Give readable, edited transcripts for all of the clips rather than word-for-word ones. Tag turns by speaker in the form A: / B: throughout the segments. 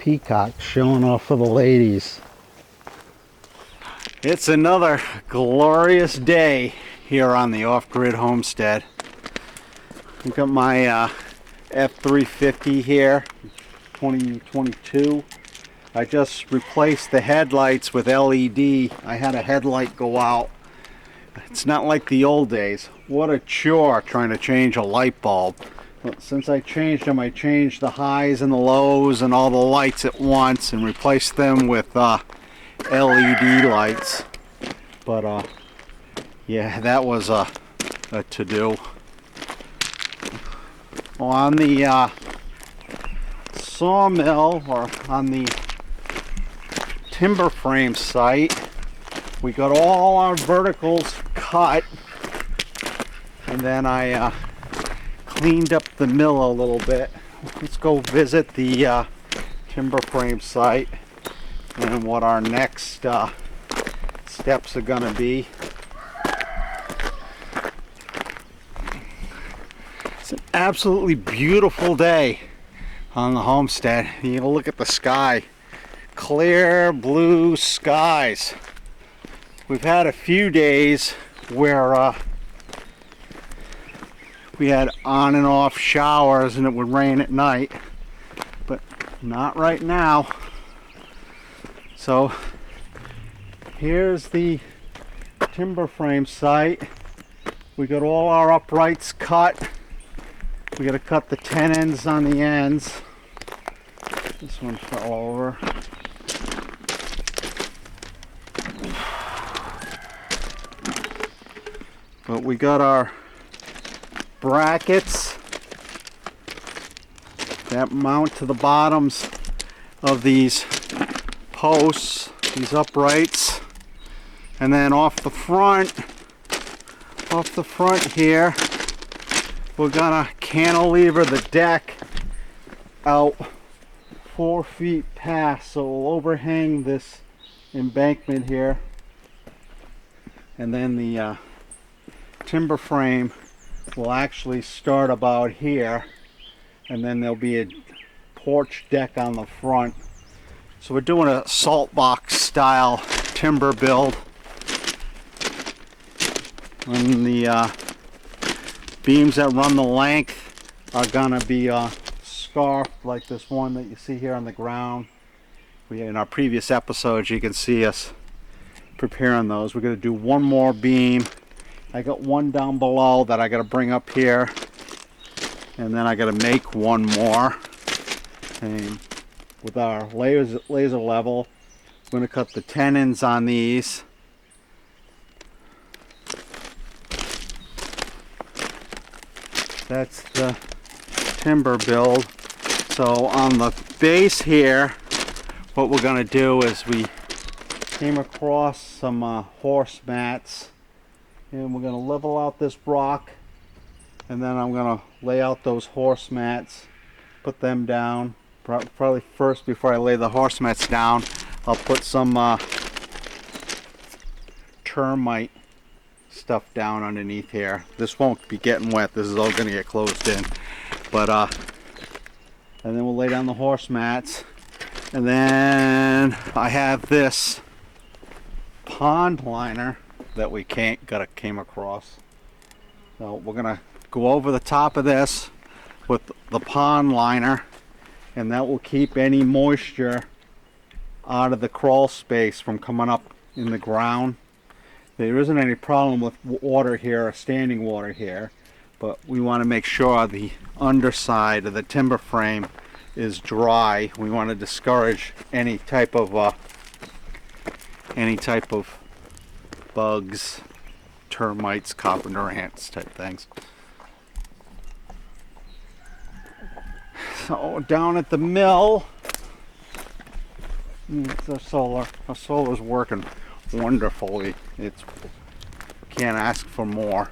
A: peacock showing off for the ladies. It's another glorious day here on the off-grid homestead. I've got my F350 here, 2022. I just replaced the headlights with LED. I had a headlight go out. It's not like the old days. What a chore trying to change a light bulb. But since I changed them, I changed the highs and the lows and all the lights at once and replaced them with LED lights. But yeah, that was a to-do. On the sawmill, or on the timber frame site, we got all our verticals cut, and then I cleaned up the mill a little bit. Let's go visit the timber frame site and what our next steps are gonna be. It's an absolutely beautiful day on the homestead. You can look at the sky. Clear blue skies. We've had a few days where we had on and off showers and it would rain at night, but not right now. So here's the timber frame site. We got all our uprights cut. We got to cut the tenons on the ends. This one fell over. But we got our brackets that mount to the bottoms of these posts, these uprights, and then off the front here, we're gonna cantilever the deck out 4 feet past, so we'll overhang this embankment here, and then the timber frame will actually start about here, and then there'll be a porch deck on the front. So we're doing a salt box style timber build, and the beams that run the length are gonna be scarfed like this one that you see here on the ground. In our previous episodes, you can see us preparing those. We're gonna do one more beam. I got one down below that I got to bring up here, and then I got to make one more. And with our laser level, I'm going to cut the tenons on these. That's the timber build. So on the base here, what we're going to do is we came across some horse mats. And we're going to level out this rock, and then I'm going to lay out those horse mats, put them down. Probably first, before I lay the horse mats down, I'll put some termite stuff down underneath here. This won't be getting wet. This is all going to get closed in. But and then we'll lay down the horse mats, and then I have this pond liner that we came across. So we're gonna go over the top of this with the pond liner, and that will keep any moisture out of the crawl space from coming up in the ground. There isn't any problem with water here, or standing water here, but we want to make sure the underside of the timber frame is dry. We want to discourage any type of bugs, termites, carpenter ants type things. So down at the mill, it's our solar. Our solar's working wonderfully. It's can't ask for more.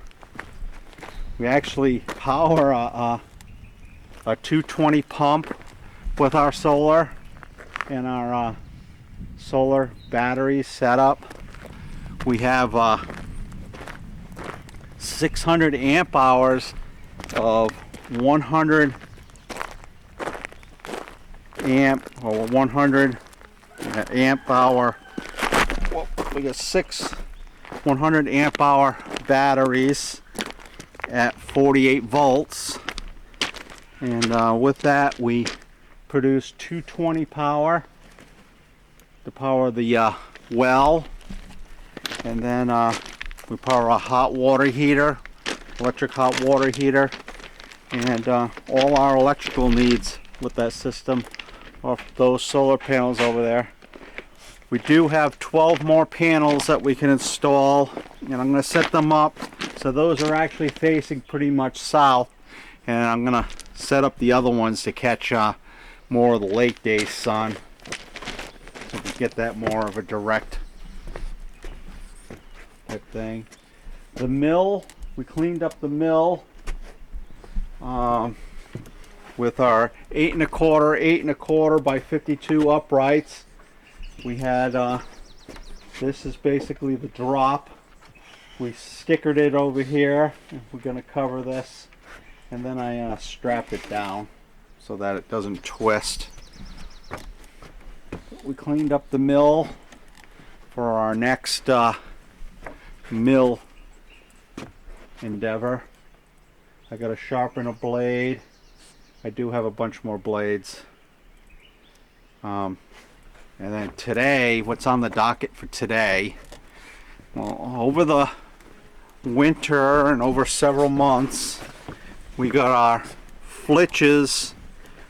A: We actually power a 220 pump with our solar, and our solar battery setup. We have 600 amp hours of 100 amp or 100 amp hour. Well, we got 6 100 amp hour batteries at 48 volts, and with that we produce 220 power to power the well, and then we power a hot water heater, electric hot water heater, and all our electrical needs with that system off those solar panels over there. We do have 12 more panels that we can install, and I'm going to set them up so those are actually facing pretty much south, and I'm going to set up the other ones to catch more of the late day sun, so we get that more of a direct type thing. The mill, we cleaned up the mill with our 8 1/4 by 52 uprights. We had this is basically the drop. We stickered it over here. We're going to cover this, and then I strapped it down so that it doesn't twist. We cleaned up the mill for our next mill endeavor. I got to sharpen a blade. I do have a bunch more blades. And then today, what's on the docket for today? Well, over the winter and over several months, we got our flitches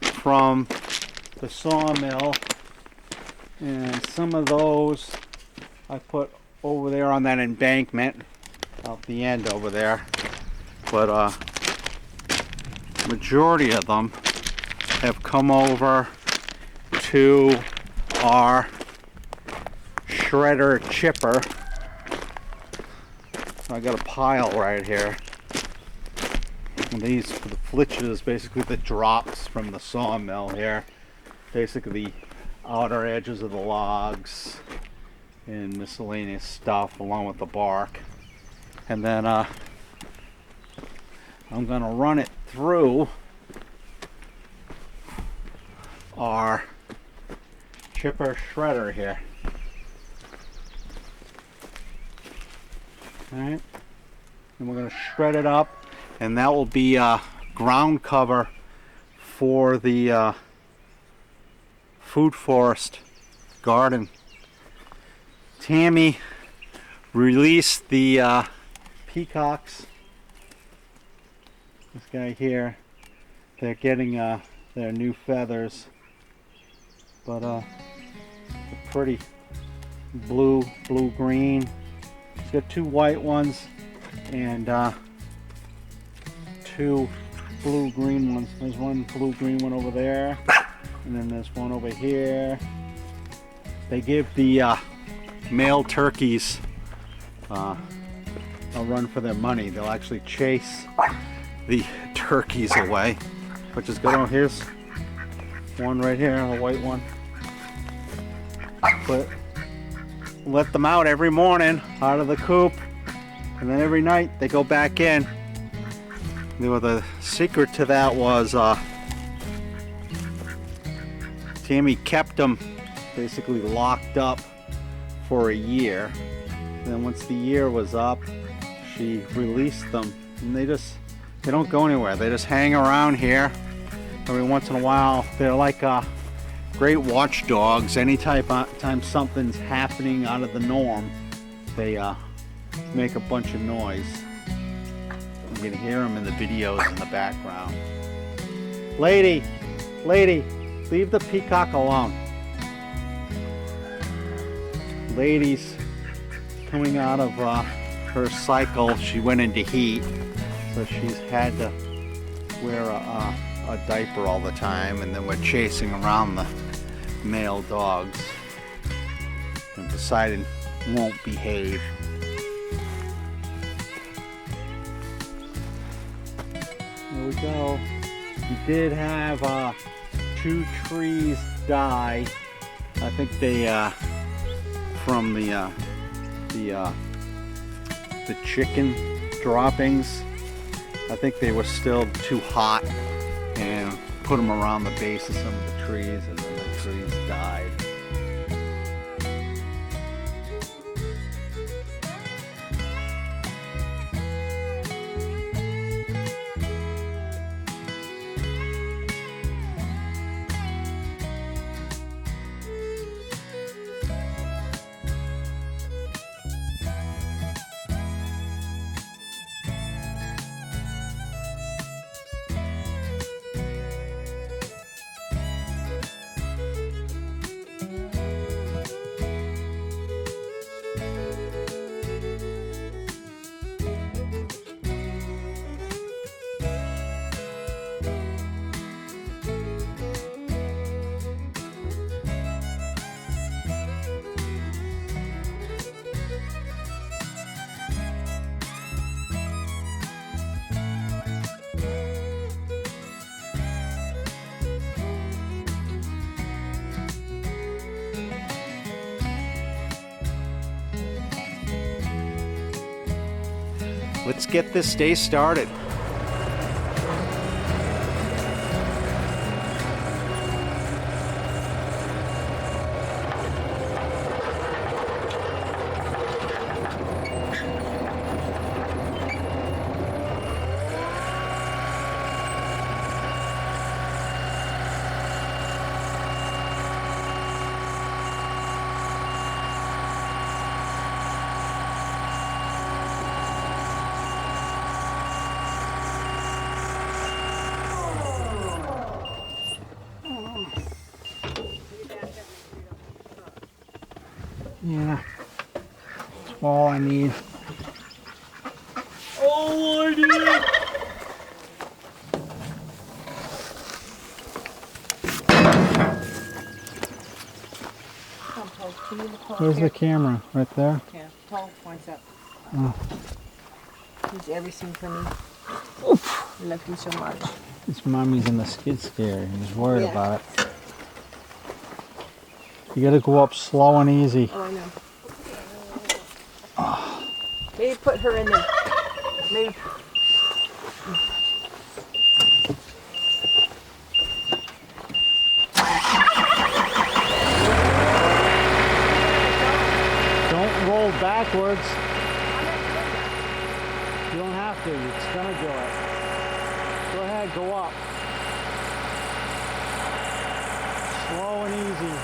A: from the sawmill, and some of those I put over there on that embankment out the end over there, but majority of them have come over to our shredder chipper. So I got a pile right here, and these for the flitches, basically the drops from the sawmill here, basically the outer edges of the logs and miscellaneous stuff along with the bark. And then I'm gonna run it through our chipper shredder here. Alright, and we're going to shred it up, and that will be ground cover for the food forest garden. Tammy released the peacocks. This guy here, they're getting their new feathers, but they're pretty blue-green. It's got 2 white ones and 2 blue-green ones. There's one blue-green one over there, and then there's one over here. They give the male turkeys a run for their money. They'll actually chase the turkeys away, which is good. Oh, here's one right here, a white one. But let them out every morning out of the coop, and then every night they go back in. The secret to that was Tammy kept them basically locked up for a year. And then once the year was up, she released them, and they don't go anywhere. They just hang around here. Every once in a while, they're like great watchdogs. Anytime something's happening out of the norm, they make a bunch of noise. You can hear them in the videos in the background. Lady, leave the peacock alone. Lady's coming out of her cycle. She went into heat, so she's had to wear a diaper all the time, and then we're chasing around the male dogs, and Poseidon won't behave. There we go. We did have 2 trees die. I think they from the chicken droppings. I think they were still too hot and put them around the base of some of the trees, and then the trees died. Let's get this day started. Yeah, that's all I need. All I need. Where's the camera? Right there?
B: Yeah, Paul points up.
A: Oh.
B: He's everything for me. Oof. I love you so much.
A: His mommy's in the skid steer. He's worried about it. You gotta go up slow and easy.
B: Oh, I know. Oh. Maybe put her in the... Maybe...
A: Don't roll backwards. You don't have to. It's gonna do it. Go ahead, go up. Slow and easy.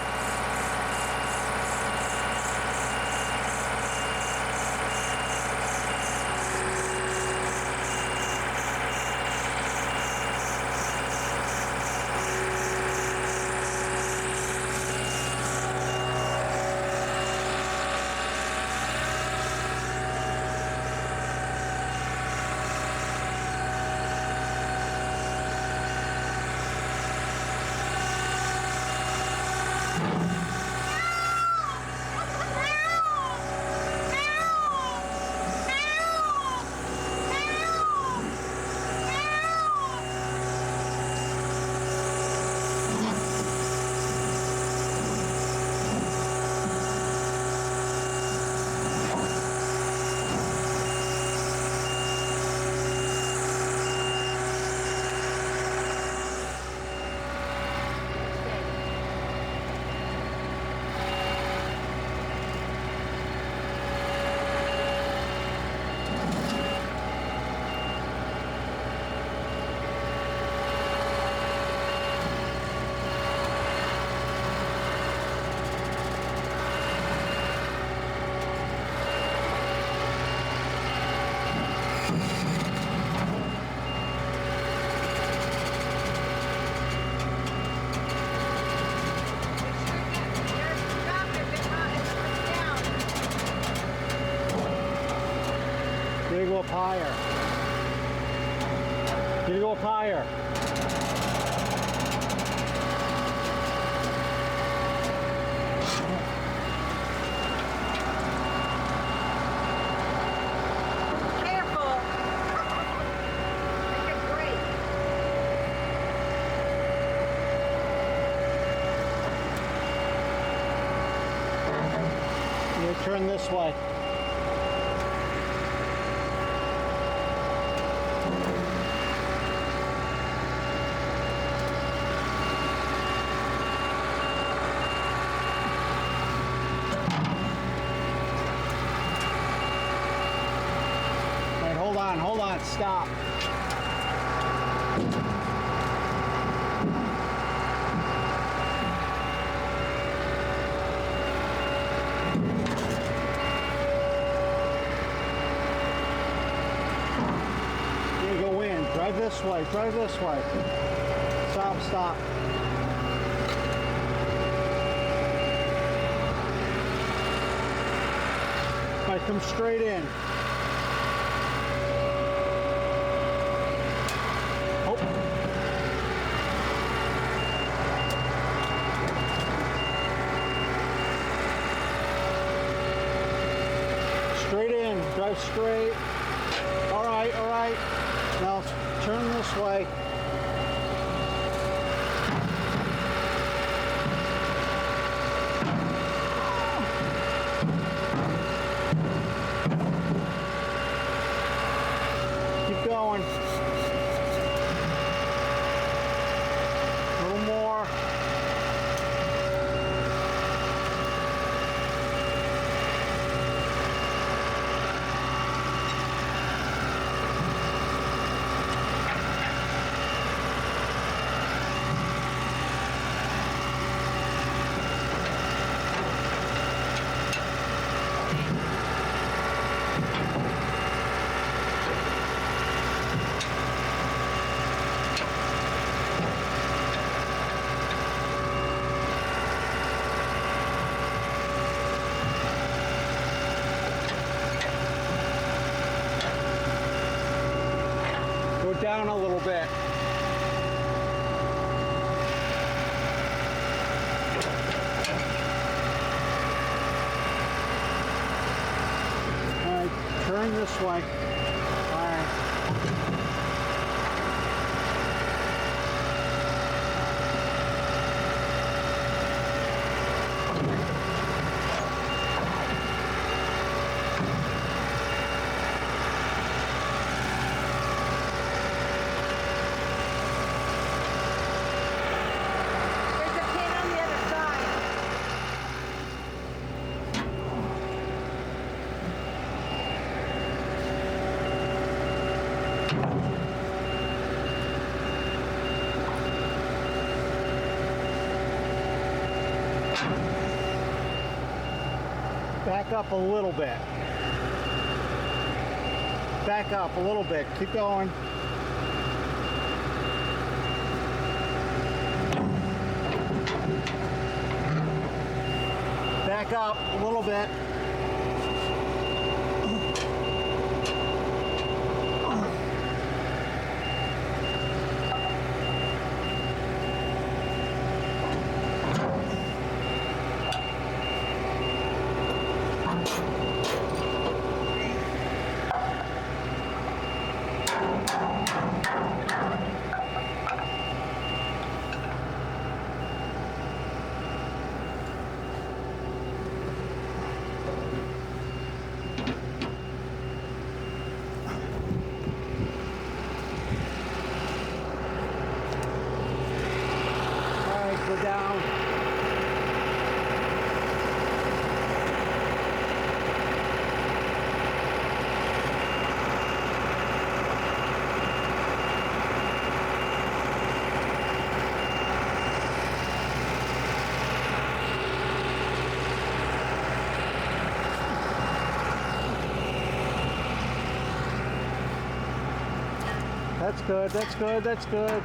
A: Gotta go up higher. Gotta go up higher.
B: Careful! Make it break.
A: You turn this way. stop. You go in. Drive this way. Drive this way. Stop. Stop. All right, come straight in. Oh. Straight in. Drive straight. All right, all right. Now turn this way. Keep going. A little more. Go down a little bit. All right, turn this way. All right.
B: There's a pin on the other side.
A: Back up a little bit. Back up a little bit. Keep going. Back up a little bit. Go down. That's good, that's good, that's good.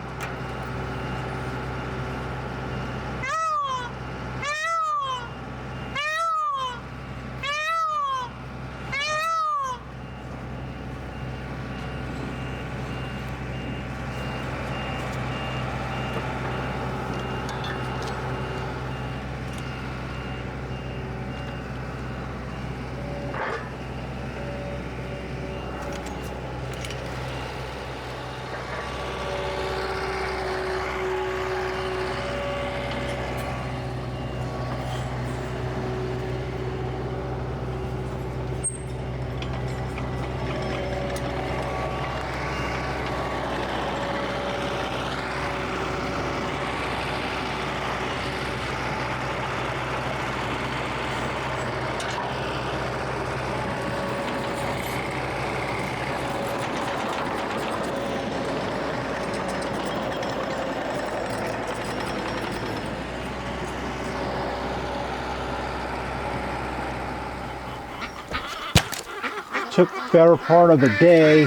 A: took better part of the day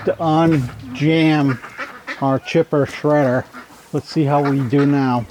A: to unjam our chipper shredder. Let's see how we do now.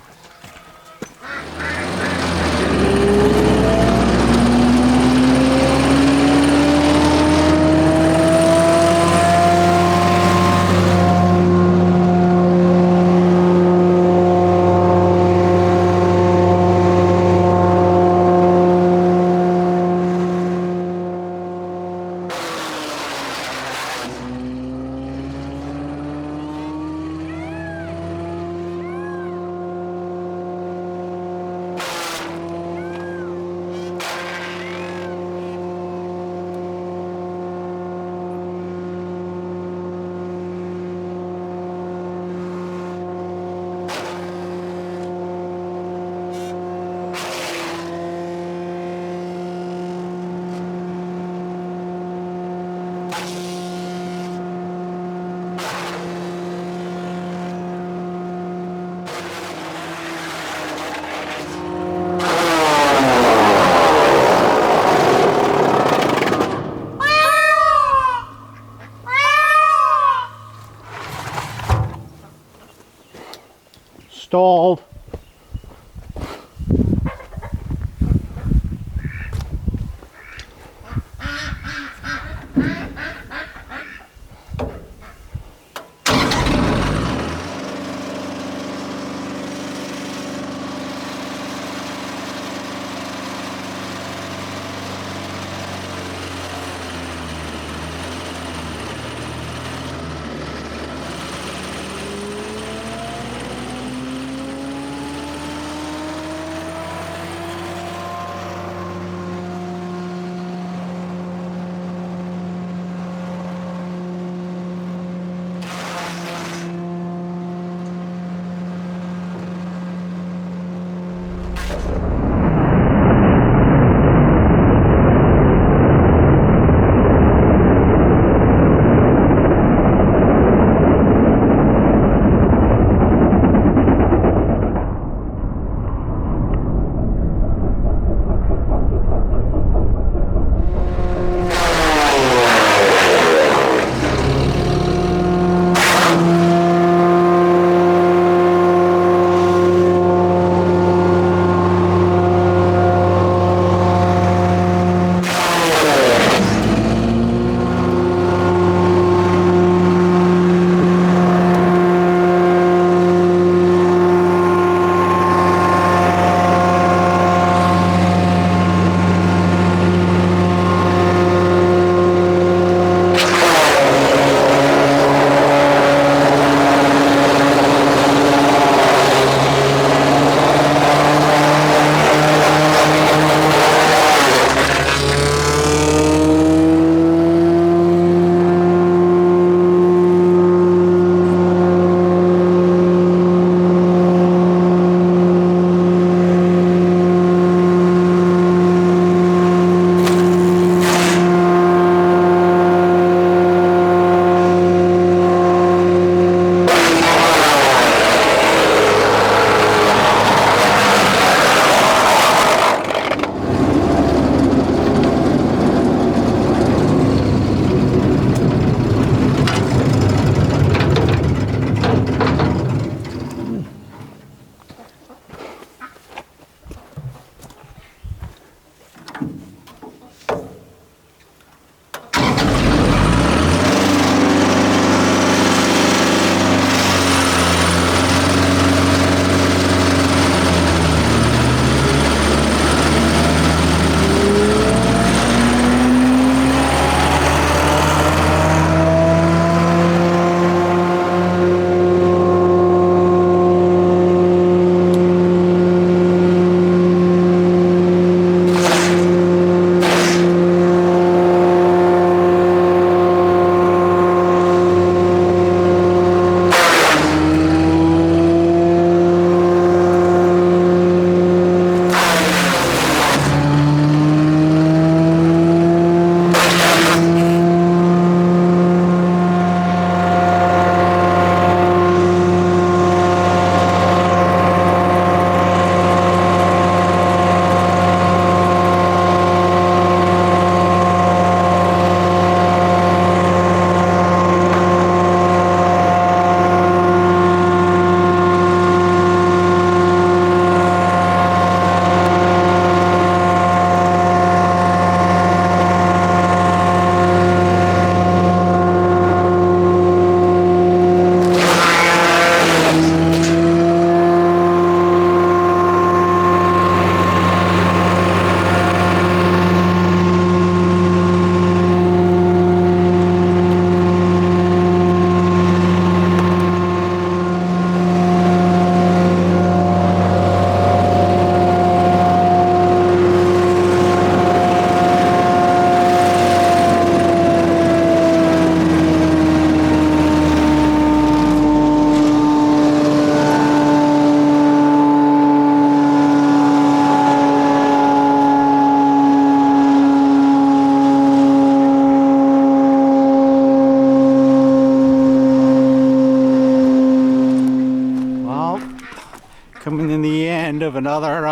A: another,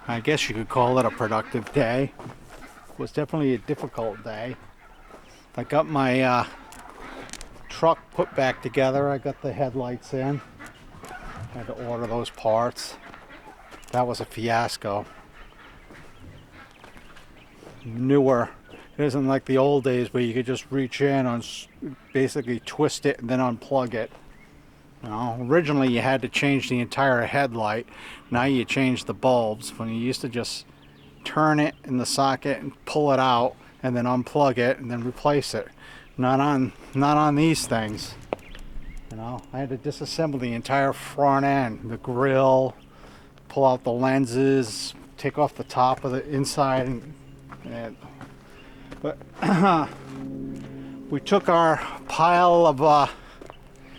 A: I guess you could call it a productive day. It was definitely a difficult day. I got my truck put back together. I got the headlights in. I had to order those parts. That was a fiasco. Newer. It isn't like the old days where you could just reach in and basically twist it and then unplug it. You know, originally you had to change the entire headlight. Now you change the bulbs. When you used to just turn it in the socket and pull it out and then unplug it and then replace it. Not on these things. You know, I had to disassemble the entire front end, the grill, pull out the lenses, take off the top of the inside, but we took our pile of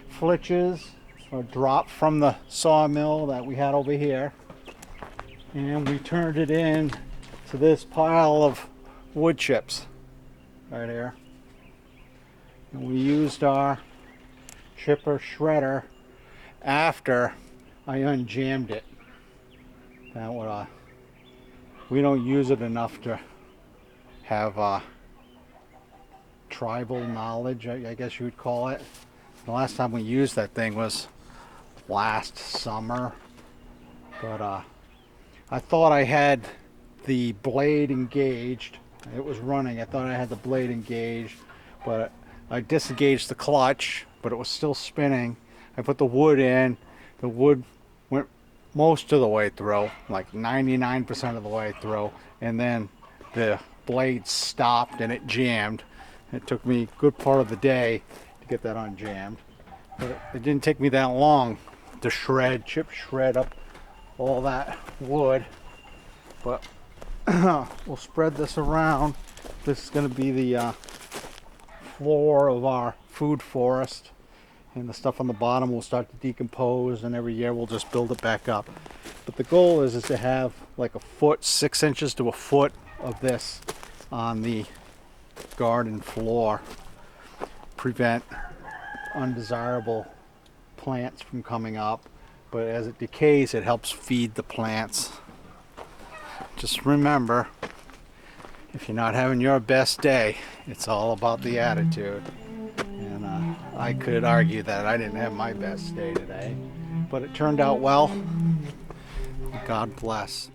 A: flitches, or drop from the sawmill that we had over here, and we turned it in to this pile of wood chips right here. And we used our chipper shredder after I unjammed it. That would, we don't use it enough to have tribal knowledge, I guess you would call it. The last time we used that thing was last summer, but I thought I had the blade engaged. It was running. I thought I had the blade engaged, but I disengaged the clutch, but it was still spinning. I put the wood in. The wood went most of the way through, like 99% of the way through, and then the blade stopped and it jammed. It took me a good part of the day to get that unjammed, but it didn't take me that long to chip shred up all that wood. But we'll spread this around. This is going to be the floor of our food forest, and the stuff on the bottom will start to decompose, and every year we'll just build it back up. But the goal is to have like a foot, 6 inches to a foot of this on the garden floor. Prevent undesirable plants from coming up, but as it decays it helps feed the plants. Just remember, if you're not having your best day, it's all about the attitude. And I could argue that I didn't have my best day today, but it turned out well. God bless.